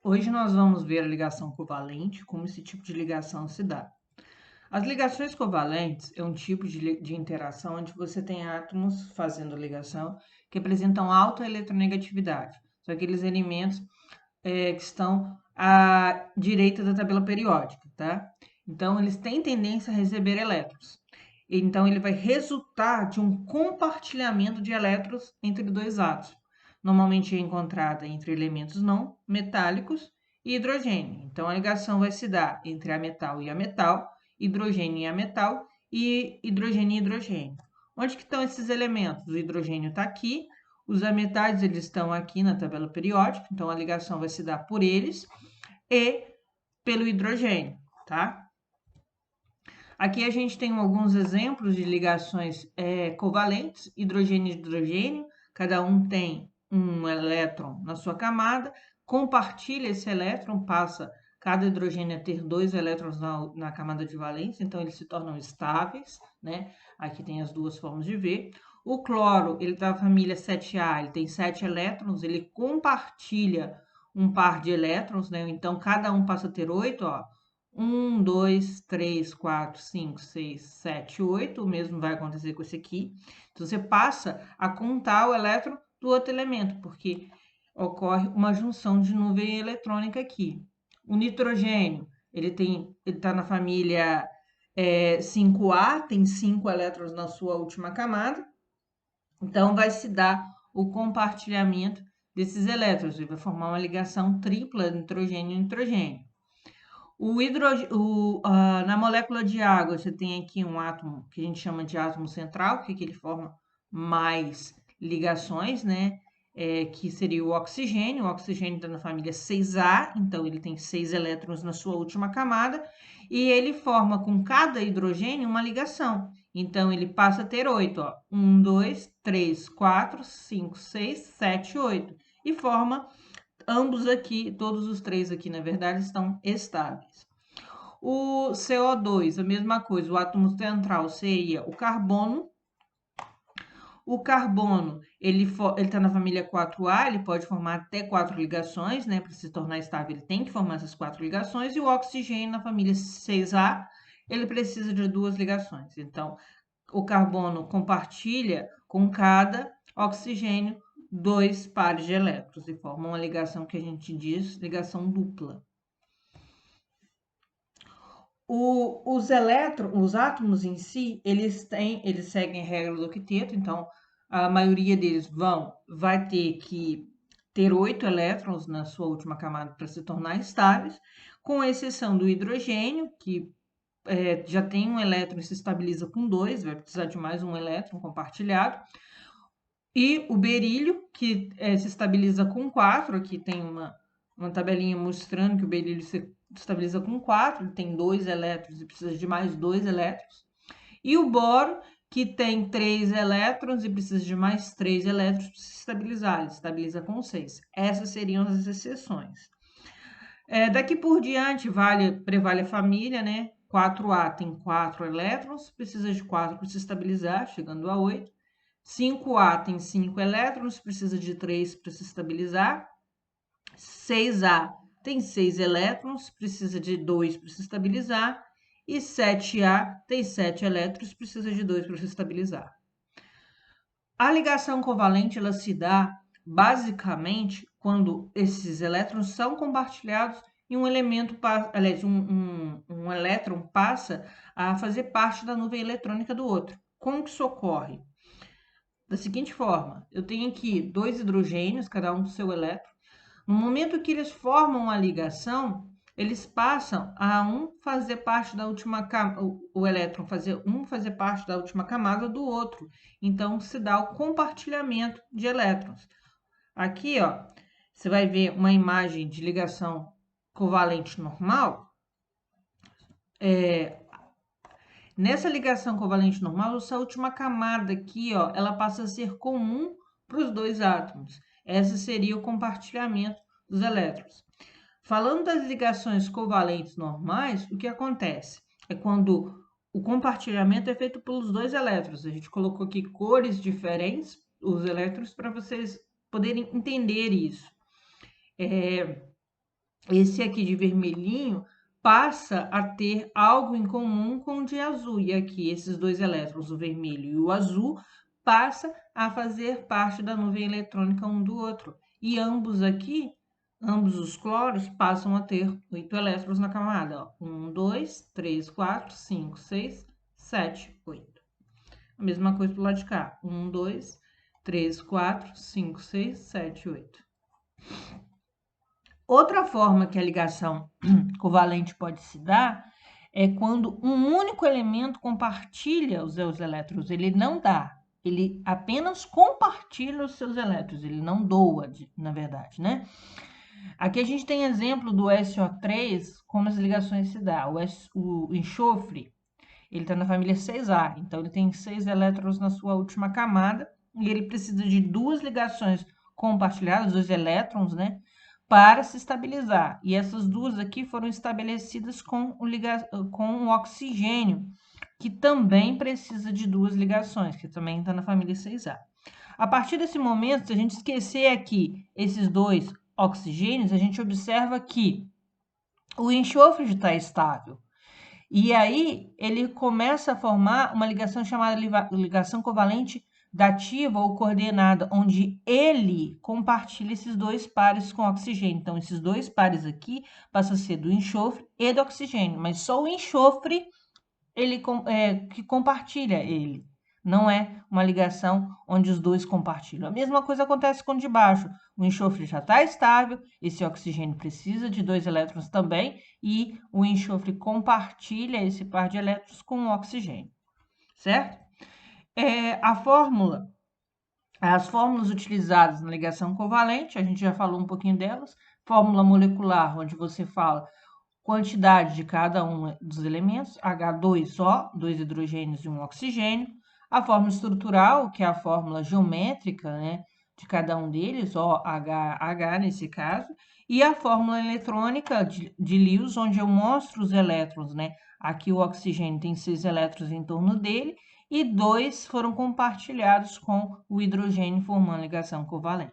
Hoje nós vamos ver a ligação covalente, como esse tipo de ligação se dá. As ligações covalentes é um tipo de interação onde você tem átomos fazendo ligação que apresentam alta eletronegatividade. São aqueles elementos que estão à direita da tabela periódica, tá? Então, eles têm tendência a receber elétrons. Então, ele vai resultar de um compartilhamento de elétrons entre dois átomos. Normalmente é encontrada entre elementos não metálicos e hidrogênio. Então, a ligação vai se dar entre a metal e a metal, hidrogênio e a metal, e hidrogênio e hidrogênio. Onde que estão esses elementos? O hidrogênio está aqui, os ametais eles estão aqui na tabela periódica, então a ligação vai se dar por eles e pelo hidrogênio, tá? Aqui a gente tem alguns exemplos de ligações covalentes, hidrogênio e hidrogênio, cada um tem um elétron na sua camada, compartilha esse elétron, passa cada hidrogênio a ter dois elétrons na camada de valência, então eles se tornam estáveis, né? Aqui tem as duas formas de ver. O cloro, ele tá da família 7A, ele tem 7 elétrons, ele compartilha um par de elétrons, né? Então cada um passa a ter 8, ó. 1, 2, 3, 4, 5, 6, 7, 8. O mesmo vai acontecer com esse aqui. Então, você passa a contar o elétron do outro elemento, porque ocorre uma junção de nuvem eletrônica aqui. O nitrogênio, ele está na família 5A, tem 5 elétrons na sua última camada. Então, vai se dar o compartilhamento desses elétrons. Ele vai formar uma ligação tripla nitrogênio-nitrogênio. Na molécula de água, você tem aqui um átomo que a gente chama de átomo central, que ele forma mais ligações, né? Que seria o oxigênio. O oxigênio está na família 6A, então ele tem 6 elétrons na sua última camada, e ele forma com cada hidrogênio uma ligação. Então, ele passa a ter 8, ó. 1, 2, 3, 4, 5, 6, 7, 8. E forma ambos aqui, todos os três aqui, na verdade, estão estáveis. O CO2, a mesma coisa, o átomo central seria o carbono. O carbono, ele está na família 4A, ele pode formar até 4 ligações, né? Para se tornar estável, ele tem que formar essas 4 ligações. E o oxigênio, na família 6A, ele precisa de 2 ligações. Então, o carbono compartilha com cada oxigênio 2 pares de elétrons e forma uma ligação que a gente diz ligação dupla. Os átomos em si, eles seguem a regra do octeto, então a maioria deles vai ter que ter 8 elétrons na sua última camada para se tornar estáveis, com exceção do hidrogênio, que já tem um elétron e se estabiliza com 2, vai precisar de mais um elétron compartilhado. E o berílio, que se estabiliza com 4, aqui tem uma tabelinha mostrando que o berílio se estabiliza com 4, ele tem 2 elétrons e precisa de mais 2 elétrons. E o boro, que tem 3 elétrons e precisa de mais 3 elétrons para se estabilizar, ele se estabiliza com 6. Essas seriam as exceções. Daqui por diante, prevale a família, né? 4A tem 4 elétrons, precisa de 4 para se estabilizar, chegando a 8. 5A tem 5 elétrons, precisa de 3 para se estabilizar. 6A tem 6 elétrons, precisa de 2 para se estabilizar. E 7A tem 7 elétrons, precisa de 2 para se estabilizar. A ligação covalente ela se dá basicamente quando esses elétrons são compartilhados e um elemento, aliás, um elétron passa a fazer parte da nuvem eletrônica do outro. Como que isso ocorre? Da seguinte forma, eu tenho aqui 2 hidrogênios, cada um com seu elétron. No momento que eles formam a ligação, eles passam a fazer parte da última camada, o elétron fazer parte da última camada do outro. Então, se dá o compartilhamento de elétrons. Aqui, ó, você vai ver uma imagem de ligação covalente normal. Nessa ligação covalente normal, essa última camada aqui, ó, ela passa a ser comum para os dois átomos. Esse seria o compartilhamento dos elétrons. Falando das ligações covalentes normais, o que acontece? É quando o compartilhamento é feito pelos dois elétrons. A gente colocou aqui cores diferentes, os elétrons, para vocês poderem entender isso. esse aqui de vermelhinho passa a ter algo em comum com o de azul. E aqui, esses dois elétrons, o vermelho e o azul, passa a fazer parte da nuvem eletrônica um do outro. E ambos aqui, ambos os cloros, passam a ter 8 elétrons na camada. Ó. 1, 2, 3, 4, 5, 6, 7, 8. A mesma coisa do lado de cá. 1, 2, 3, 4, 5, 6, 7, 8. Outra forma que a ligação covalente pode se dar é quando um único elemento compartilha os seus elétrons. Ele não dá, ele apenas compartilha os seus elétrons, ele não doa, na verdade, né? Aqui a gente tem exemplo do SO3, como as ligações se dão. O enxofre, ele está na família 6A, então ele tem 6 elétrons na sua última camada, e ele precisa de 2 ligações compartilhadas, 2 elétrons, né? Para se estabilizar. E essas duas aqui foram estabelecidas com o oxigênio, que também precisa de 2 ligações, que também está na família 6A. A partir desse momento, se a gente esquecer aqui esses 2 oxigênios, a gente observa que o enxofre está estável. E aí ele começa a formar uma ligação chamada ligação covalente dativa ou coordenada, onde ele compartilha esses 2 pares com oxigênio. Então, esses 2 pares aqui passam a ser do enxofre e do oxigênio, mas só o enxofre que compartilha ele. Não é uma ligação onde os 2 compartilham. A mesma coisa acontece com o de baixo. O enxofre já está estável, esse oxigênio precisa de 2 elétrons também, e o enxofre compartilha esse par de elétrons com o oxigênio, certo? As fórmulas utilizadas na ligação covalente, a gente já falou um pouquinho delas. Fórmula molecular, onde você fala quantidade de cada um dos elementos, H2O, 2 hidrogênios e 1 oxigênio. A fórmula estrutural, que é a fórmula geométrica, né, de cada um deles, OH nesse caso. E a fórmula eletrônica de Lewis, onde eu mostro os elétrons, né? Aqui o oxigênio tem 6 elétrons em torno dele, e 2 foram compartilhados com o hidrogênio, formando ligação covalente.